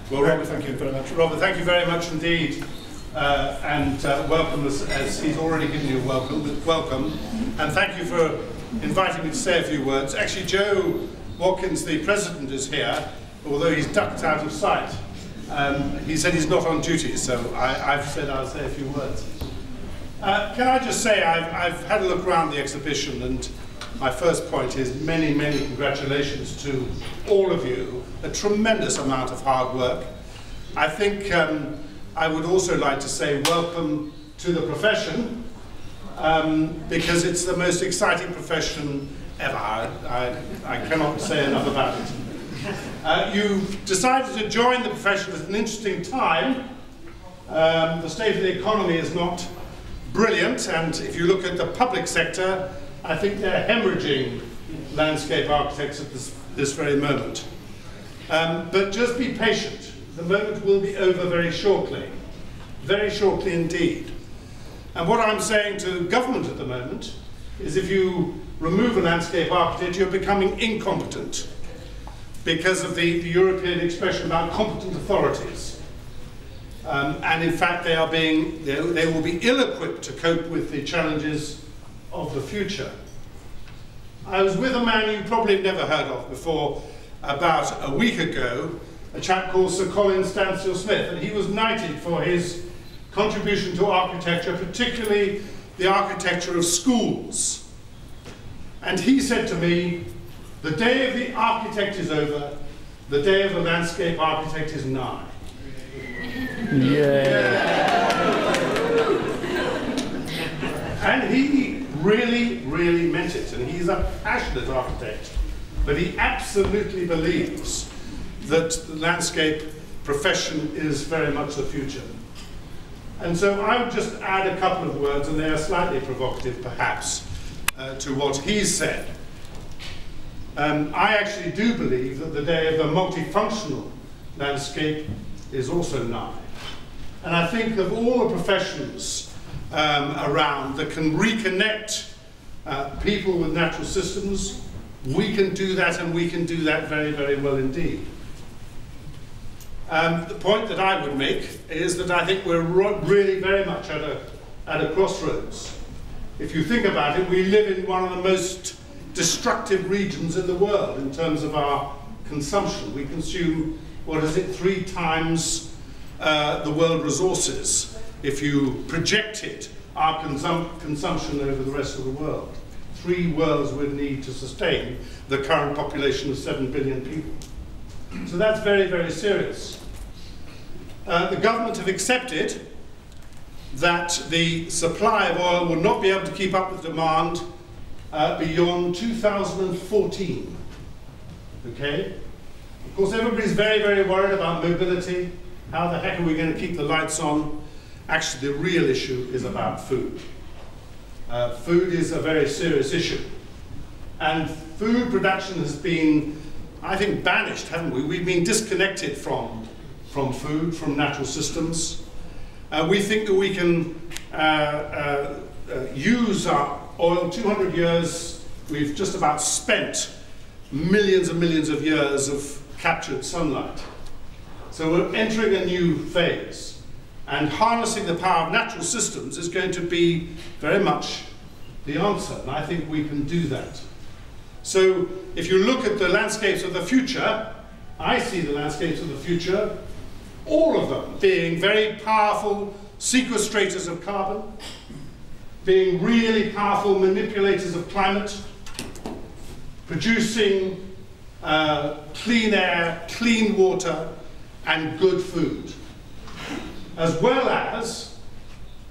Well, Robert, thank you very much. Robert, thank you very much indeed. And welcome, as he's already given you a welcome. And thank you for inviting me to say a few words. Actually, Joe Watkins, the president, is here, although he's ducked out of sight. He said he's not on duty, so I've said I'll say a few words. Can I just say I've had a look around the exhibition, and my first point is many, many congratulations to all of you. A tremendous amount of hard work. I think I would also like to say welcome to the profession, because it's the most exciting profession ever. I cannot say enough about it. You've decided to join the profession at an interesting time. The state of the economy is not brilliant, and if you look at the public sector, I think they're hemorrhaging landscape architects at this very moment. But just be patient. The moment will be over very shortly indeed. And what I'm saying to government at the moment is if you remove a landscape architect, you're becoming incompetent because of the European expression about competent authorities. And in fact, they will be ill-equipped to cope with the challenges of the future. I was with a man you probably have never heard of before about a week ago, a chap called Sir Colin Stansfield-Smith, and he was knighted for his contribution to architecture, particularly the architecture of schools. And he said to me, the day of the architect is over, the day of the landscape architect is nigh. Yeah. And he really, really meant it, and he's a passionate architect, but he absolutely believes that the landscape profession is very much the future. And so I would just add a couple of words, and they are slightly provocative perhaps, to what he's said. I actually do believe that the day of the multifunctional landscape is also nigh. And I think of all the professions around that can reconnect people with natural systems, we can do that, and we can do that very, very well indeed. The point that I would make is that I think we're really very much at a crossroads. If you think about it, we live in one of the most destructive regions in the world in terms of our consumption. We consume, what is it, 3 times the world resources if you projected our consumption over the rest of the world. 3 worlds would need to sustain the current population of 7 billion people. So that's very, very serious. The government have accepted that the supply of oil will not be able to keep up with demand beyond 2014. Okay? Of course, everybody's very, very worried about mobility. How the heck are we going to keep the lights on? Actually, the real issue is about food. Food is a very serious issue. And food production has been, I think, banished, haven't we? We've been disconnected from food, from natural systems. We think that we can use our oil. 200 years, we've just about spent millions and millions of years of captured sunlight. So we're entering a new phase. And harnessing the power of natural systems is going to be very much the answer. And I think we can do that. So if you look at the landscapes of the future, I see the landscapes of the future, all of them being very powerful sequestrators of carbon, being really powerful manipulators of climate, producing clean air, clean water, and good food, as well as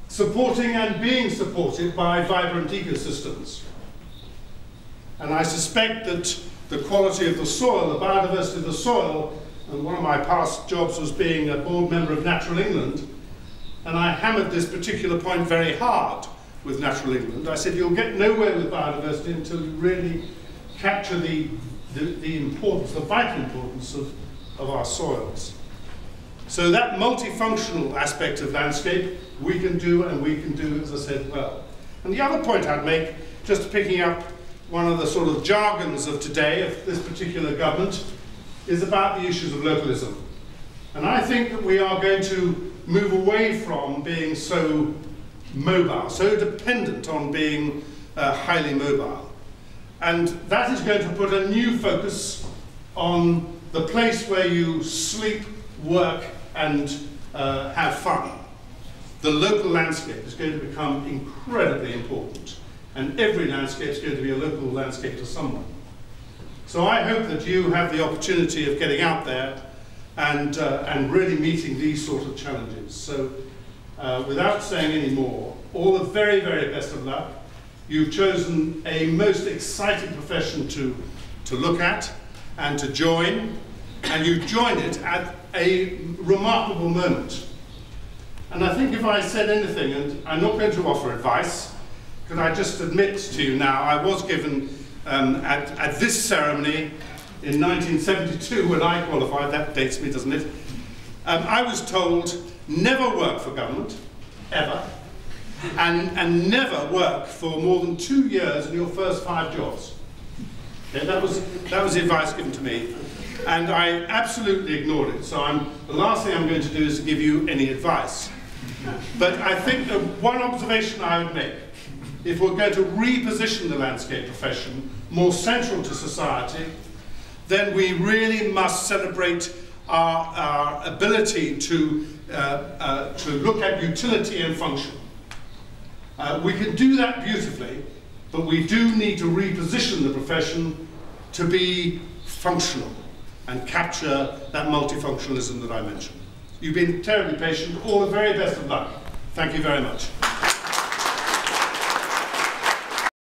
supporting and being supported by vibrant ecosystems. And I suspect that the quality of the soil, the biodiversity of the soil, and one of my past jobs was being a board member of Natural England, and I hammered this particular point very hard with Natural England. I said, you'll get nowhere with biodiversity until you really capture the importance, the vital importance of our soils. So that multifunctional aspect of landscape we can do, and we can do, as I said, well. And the other point I'd make, just picking up one of the sort of jargons of today, of this particular government, is about the issues of localism. And I think that we are going to move away from being so mobile, so dependent on being highly mobile. And that is going to put a new focus on the place where you sleep, work, and have fun. The local landscape is going to become incredibly important, and every landscape is going to be a local landscape to someone. So I hope that you have the opportunity of getting out there and really meeting these sort of challenges. So without saying any more, all the very, very best of luck. You've chosen a most exciting profession to look at and to join, and you join it at a remarkable moment. And I think if I said anything, and I'm not going to offer advice, because I just admit to you now, I was given at this ceremony in 1972 when I qualified, that dates me, doesn't it? I was told, never work for government, ever, and never work for more than 2 years in your first 5 jobs. Okay, that was the advice given to me, and I absolutely ignored it. So the last thing I'm going to do is to give you any advice. But I think that one observation I would make, if we're going to reposition the landscape profession more central to society, then we really must celebrate our ability to look at utility and function. We can do that beautifully, but we do need to reposition the profession to be functional and capture that multifunctionalism that I mentioned. You've been terribly patient. All the very best of luck. Thank you very much.